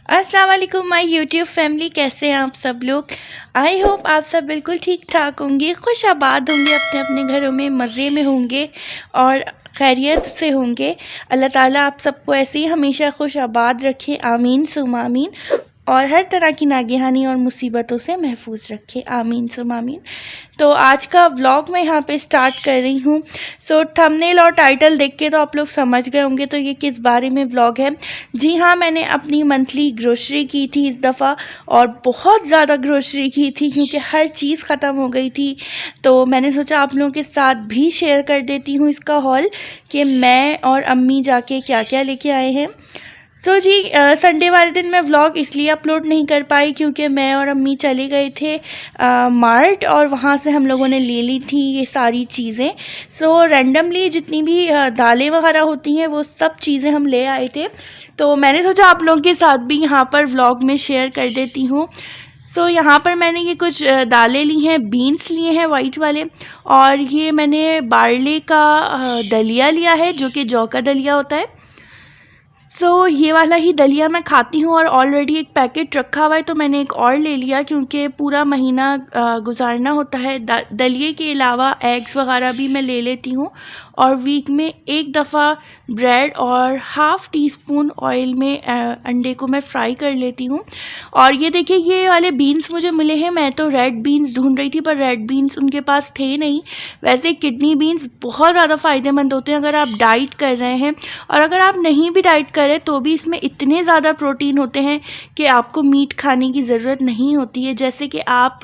अस्सलाम वालेकुम my YouTube family, कैसे हैं आप सब लोग। आई होप आप सब बिल्कुल ठीक ठाक होंगे, खुश आबाद होंगे, अपने अपने घरों में मज़े में होंगे और खैरियत से होंगे। अल्लाह ताला आप सबको ऐसे ही हमेशा खुश आबाद रखे, आमीन सुम आमीन। और हर तरह की नागहानी और मुसीबतों से महफूज रखे, आमीन सुम आमीन। तो आज का व्लॉग मैं यहाँ पे स्टार्ट कर रही हूँ। सो थंबनेल और टाइटल देख के तो आप लोग समझ गए होंगे तो ये किस बारे में व्लॉग है। जी हाँ, मैंने अपनी मंथली ग्रोसरी की थी इस दफ़ा, और बहुत ज़्यादा ग्रोसरी की थी क्योंकि हर चीज़ ख़त्म हो गई थी। तो मैंने सोचा आप लोगों के साथ भी शेयर कर देती हूँ इसका हॉल कि मैं और अम्मी जाके क्या क्या लेके आए हैं। सो जी, संडे वाले दिन मैं व्लॉग इसलिए अपलोड नहीं कर पाई क्योंकि मैं और अम्मी चले गए थे मार्ट, और वहाँ से हम लोगों ने ले ली थी ये सारी चीज़ें। सो रैंडमली जितनी भी दालें वगैरह होती हैं वो सब चीज़ें हम ले आए थे। तो मैंने सोचा आप लोगों के साथ भी यहाँ पर व्लॉग में शेयर कर देती हूँ। सो यहाँ पर मैंने ये कुछ दालें ली हैं, बीन्स लिए हैं वाइट वाले, और ये मैंने बारले का दलिया लिया है जो कि जौ का दलिया होता है। ये वाला ही दलिया मैं खाती हूँ और ऑलरेडी एक पैकेट रखा हुआ है तो मैंने एक और ले लिया क्योंकि पूरा महीना गुजारना होता है। दलिए के अलावा एग्स वगैरह भी मैं ले लेती हूँ, और वीक में एक दफ़ा ब्रेड और हाफ़ टी स्पून ऑयल में अंडे को मैं फ्राई कर लेती हूँ। और ये देखिए, ये वाले बीन्स मुझे मिले हैं। मैं तो रेड बीन्स ढूंढ रही थी पर रेड बीन्स उनके पास थे नहीं। वैसे किडनी बीन्स बहुत ज़्यादा फ़ायदेमंद होते हैं अगर आप डाइट कर रहे हैं, और अगर आप नहीं भी डाइट करें तो भी इसमें इतने ज़्यादा प्रोटीन होते हैं कि आपको मीट खाने की ज़रूरत नहीं होती है। जैसे कि आप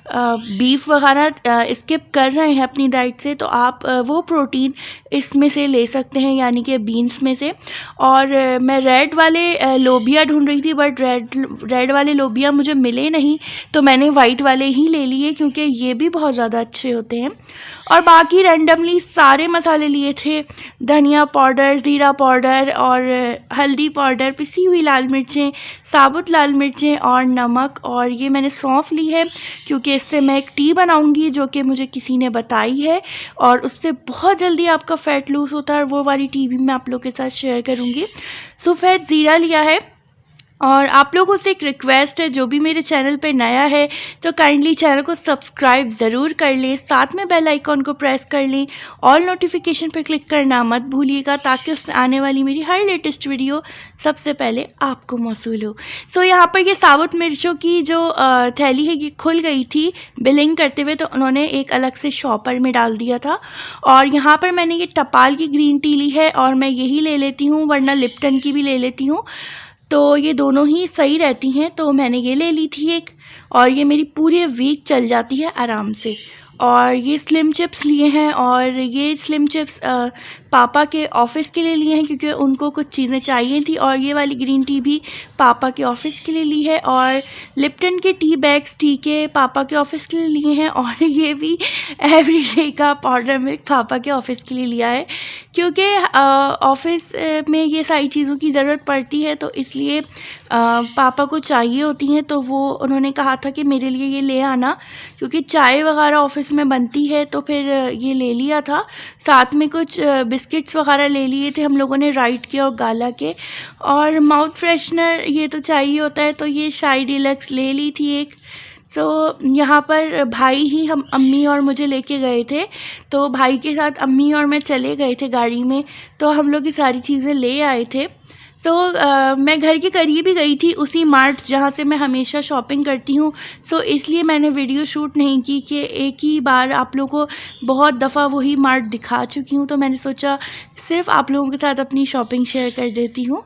बीफ वगैरह स्किप कर रहे हैं अपनी डाइट से तो आप वो प्रोटीन इसमें से ले सकते हैं, यानी कि बीन्स में से। और मैं रेड वाले लोबिया ढूंढ रही थी बट रेड वाले लोबिया मुझे मिले नहीं, तो मैंने वाइट वाले ही ले लिए क्योंकि ये भी बहुत ज़्यादा अच्छे होते हैं। और बाकी रैंडमली सारे मसाले लिए थे, धनिया पाउडर, ज़ीरा पाउडर और हल्दी पाउडर, पिसी हुई लाल मिर्चें, साबुत लाल मिर्चें और नमक। और ये मैंने सौंफ ली है क्योंकि इससे मैं एक टी बनाऊंगी जो कि मुझे किसी ने बताई है, और उससे बहुत जल्दी आपका फ़ैट लूज़ होता है, और वो वाली टी भी मैं आप लोगों के साथ शेयर करूंगी। सफ़ेद ज़ीरा लिया है। और आप लोगों से एक रिक्वेस्ट है, जो भी मेरे चैनल पे नया है तो काइंडली चैनल को सब्सक्राइब ज़रूर कर लें, साथ में बेल आइकॉन को प्रेस कर लें, ऑल नोटिफिकेशन पर क्लिक करना मत भूलिएगा ताकि उससे आने वाली मेरी हर लेटेस्ट वीडियो सबसे पहले आपको मौसूल हो। यहाँ पर ये साबुत मिर्चों की जो थैली है ये खुल गई थी बिलिंग करते हुए, तो उन्होंने एक अलग से शॉपर में डाल दिया था। और यहाँ पर मैंने ये टपाल की ग्रीन टी ली है, और मैं यही ले लेती हूँ, वरना लिप्टन की भी ले लेती हूँ, तो ये दोनों ही सही रहती हैं, तो मैंने ये ले ली थी एक, और ये मेरी पूरे वीक चल जाती है आराम से। और ये स्लिम चिप्स लिए हैं, और ये स्लिम चिप्स पापा के ऑफ़िस के लिए लिए हैं क्योंकि उनको कुछ चीज़ें चाहिए थी। और ये वाली ग्रीन टी भी पापा के ऑफ़िस के लिए ली है, और लिप्टन के टी बैग्स टी के पापा के ऑफ़िस के लिए लिए हैं, और ये भी एवरीडे का पाउडर मिल्क पापा के ऑफ़िस के लिए लिया है क्योंकि ऑफ़िस में ये सारी चीज़ों की ज़रूरत पड़ती है, तो इसलिए पापा को चाहिए होती हैं। तो वो उन्होंने कहा था कि मेरे लिए ये ले आना, क्योंकि चाय वगैरह ऑफ़िस में बनती है, तो फिर ये ले लिया था। साथ में कुछ बिस्किट्स वगैरह ले लिए थे हम लोगों ने, राइट के और गाला के। और माउथ फ्रेशनर ये तो चाहिए होता है, तो ये शाई डिलक्स ले ली थी एक। यहाँ पर भाई ही हम अम्मी और मुझे लेके गए थे, तो भाई के साथ अम्मी और मैं चले गए थे गाड़ी में, तो हम लोग ये सारी चीज़ें ले आए थे। मैं घर के करीब ही गई थी, उसी मार्ट जहाँ से मैं हमेशा शॉपिंग करती हूँ। इसलिए मैंने वीडियो शूट नहीं की कि एक ही बार आप लोगों को बहुत दफ़ा वही मार्ट दिखा चुकी हूँ, तो मैंने सोचा सिर्फ आप लोगों के साथ अपनी शॉपिंग शेयर कर देती हूँ।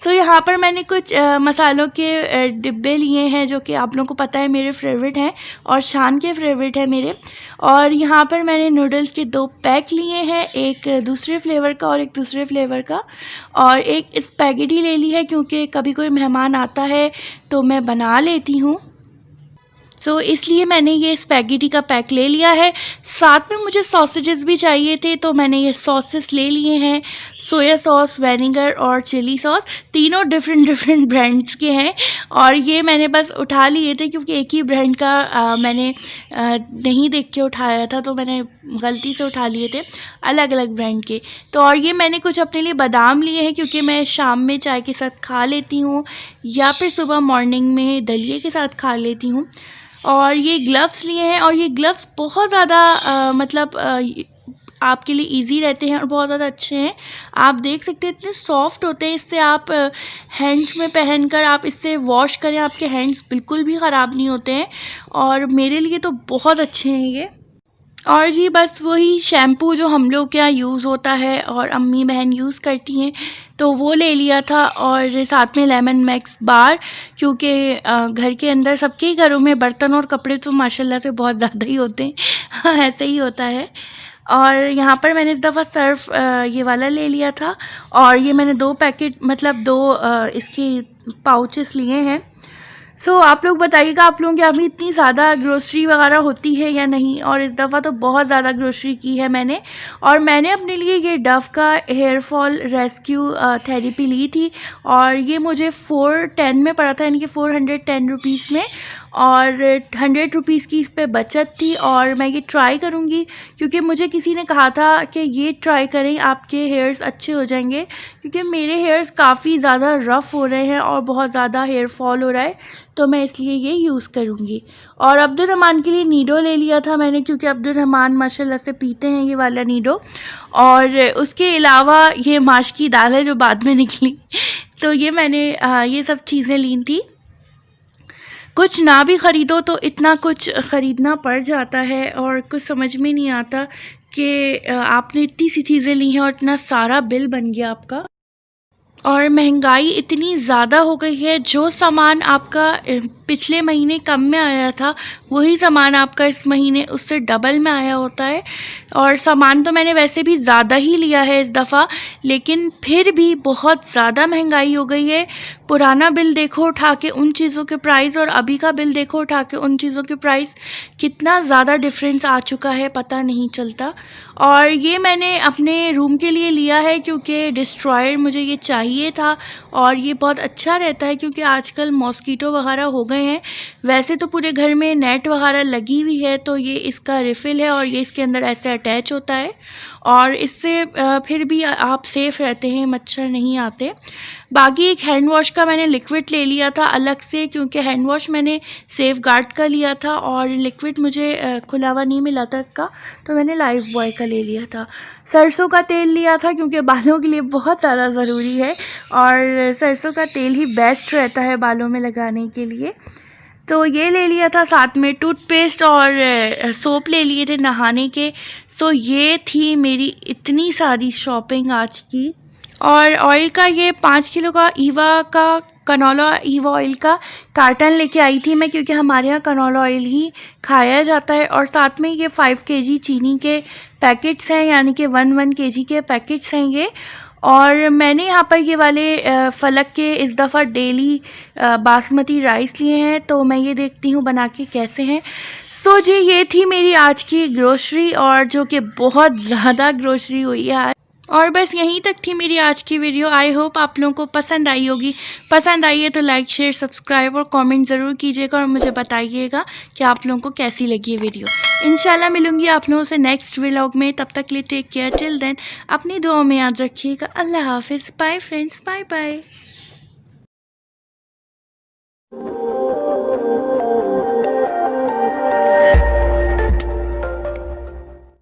यहाँ पर मैंने कुछ मसालों के डिब्बे लिए हैं जो कि आप लोगों को पता है मेरे फेवरेट हैं और शान के फेवरेट है मेरे। और यहाँ पर मैंने नूडल्स के 2 पैक लिए हैं, एक दूसरे फ्लेवर का और एक दूसरे फ्लेवर का, और एक स्पैगेटी ले ली है क्योंकि कभी कोई मेहमान आता है तो मैं बना लेती हूँ, इसलिए मैंने ये स्पैगेटी का पैक ले लिया है। साथ में मुझे सॉसेजेस भी चाहिए थे, तो मैंने ये सॉसेस ले लिए हैं, सोया सॉस, विनेगर और चिली सॉस। तीनों डिफरेंट डिफरेंट ब्रांड्स के हैं और ये मैंने बस उठा लिए थे क्योंकि एक ही ब्रांड का मैंने नहीं देख के उठाया था, तो मैंने गलती से उठा लिए थे अलग अलग ब्रांड के। तो और ये मैंने कुछ अपने लिए बादाम लिए हैं क्योंकि मैं शाम में चाय के साथ खा लेती हूँ या फिर सुबह मॉर्निंग में दलिए के साथ खा लेती हूँ। और ये ग्लव्स लिए हैं और ये ग्लव्स बहुत ज़्यादा मतलब आपके लिए इजी रहते हैं और बहुत ज़्यादा अच्छे हैं। आप देख सकते हैं इतने सॉफ्ट होते हैं, इससे आप हैंड्स में पहनकर आप इससे वॉश करें, आपके हैंड्स बिल्कुल भी ख़राब नहीं होते हैं और मेरे लिए तो बहुत अच्छे हैं ये। और जी बस वही शैम्पू जो हम लोग के यहाँ यूज़ होता है और अम्मी बहन यूज़ करती हैं, तो वो ले लिया था और साथ में लेमन मैक्स बार, क्योंकि घर के अंदर सबके ही घरों में बर्तन और कपड़े तो माशाल्लाह से बहुत ज़्यादा ही होते हैं ऐसे ही होता है। और यहाँ पर मैंने इस दफ़ा सर्फ़ ये वाला ले लिया था और ये मैंने 2 पैकेट मतलब 2 इसकी पाउचेस लिए हैं। सो आप लोग बताइएगा आप लोगों के यहाँ भी इतनी ज़्यादा ग्रोसरी वगैरह होती है या नहीं। और इस दफ़ा तो बहुत ज़्यादा ग्रोसरी की है मैंने। और मैंने अपने लिए ये डव का हेयर फॉल रेस्क्यू थेरेपी ली थी और ये मुझे 410 में पड़ा था, यानी कि 410 रुपीज़ में, और 100 रुपीज़ की इस पे बचत थी। और मैं ये ट्राई करूँगी क्योंकि मुझे किसी ने कहा था कि ये ट्राई करें, आपके हेयर्स अच्छे हो जाएंगे, क्योंकि मेरे हेयर्स काफ़ी ज़्यादा रफ़ हो रहे हैं और बहुत ज़्यादा हेयर फॉल हो रहा है, तो मैं इसलिए ये यूज़ करूँगी। और अब्दुल रहमान के लिए नीडो ले लिया था मैंने, क्योंकि अब्दुल रहमान माशाल्लाह से पीते हैं ये वाला नीडो। और उसके अलावा ये माश की दाल है जो बाद में निकली तो ये मैंने ये सब चीज़ें ली थी। कुछ ना भी ख़रीदो तो इतना कुछ ख़रीदना पड़ जाता है और कुछ समझ में नहीं आता कि आपने इतनी सी चीज़ें ली हैं और इतना सारा बिल बन गया आपका। और महंगाई इतनी ज़्यादा हो गई है, जो सामान आपका पिछले महीने कम में आया था वही सामान आपका इस महीने उससे डबल में आया होता है। और सामान तो मैंने वैसे भी ज़्यादा ही लिया है इस दफ़ा, लेकिन फिर भी बहुत ज़्यादा महंगाई हो गई है। पुराना बिल देखो उठा के उन चीज़ों के प्राइस और अभी का बिल देखो उठा के उन चीज़ों के प्राइस, कितना ज़्यादा डिफरेंस आ चुका है पता नहीं चलता। और ये मैंने अपने रूम के लिए लिया है क्योंकि डिस्ट्रॉयर मुझे ये चाहिए था और ये बहुत अच्छा रहता है क्योंकि आजकल मॉस्कीटो वगैरह हो गए हैं। वैसे तो पूरे घर में नेट वगैरह लगी हुई है, तो ये इसका रिफ़िल है और ये इसके अंदर ऐसे अटैच होता है और इससे फिर भी आप सेफ़ रहते हैं, मच्छर नहीं आते। बाकी एक हैंड वॉश का मैंने लिक्विड ले लिया था अलग से, क्योंकि हैंड वॉश मैंने सेफ गार्ड का लिया था और लिक्विड मुझे खुला हुआ नहीं मिला था इसका, तो मैंने लाइफ बॉय का ले लिया था। सरसों का तेल लिया था क्योंकि बालों के लिए बहुत ज़्यादा ज़रूरी है और सरसों का तेल ही बेस्ट रहता है बालों में लगाने के लिए, तो ये ले लिया था। साथ में टूथपेस्ट और सोप ले लिए थे नहाने के। सो ये थी मेरी इतनी सारी शॉपिंग आज की। और ऑयल का ये 5 किलो का ईवा का कनोला ईवा ऑयल का कार्टन लेके आई थी मैं, क्योंकि हमारे यहाँ कनोला ऑयल ही खाया जाता है। और साथ में ये 5 केजी चीनी के पैकेट्स हैं, यानी कि 1 केजी के पैकेट्स हैं ये। और मैंने यहाँ पर ये वाले फलक के इस दफ़ा डेली बासमती राइस लिए हैं, तो मैं ये देखती हूँ बना के कैसे हैं। सो जी ये थी मेरी आज की ग्रोसरी, और जो कि बहुत ज़्यादा ग्रोसरी हुई है। और बस यहीं तक थी मेरी आज की वीडियो। आई होप आप लोगों को पसंद आई होगी। पसंद आई है तो लाइक शेयर सब्सक्राइब और कमेंट ज़रूर कीजिएगा और मुझे बताइएगा कि आप लोगों को कैसी लगी ये वीडियो। इंशाल्लाह मिलूंगी आप लोगों से नेक्स्ट व्लॉग में। तब तक के लिए टेक केयर, टिल देन अपनी दुआओं में याद रखिएगा। अल्लाह हाफिज़, बाय फ्रेंड्स, बाय बाय।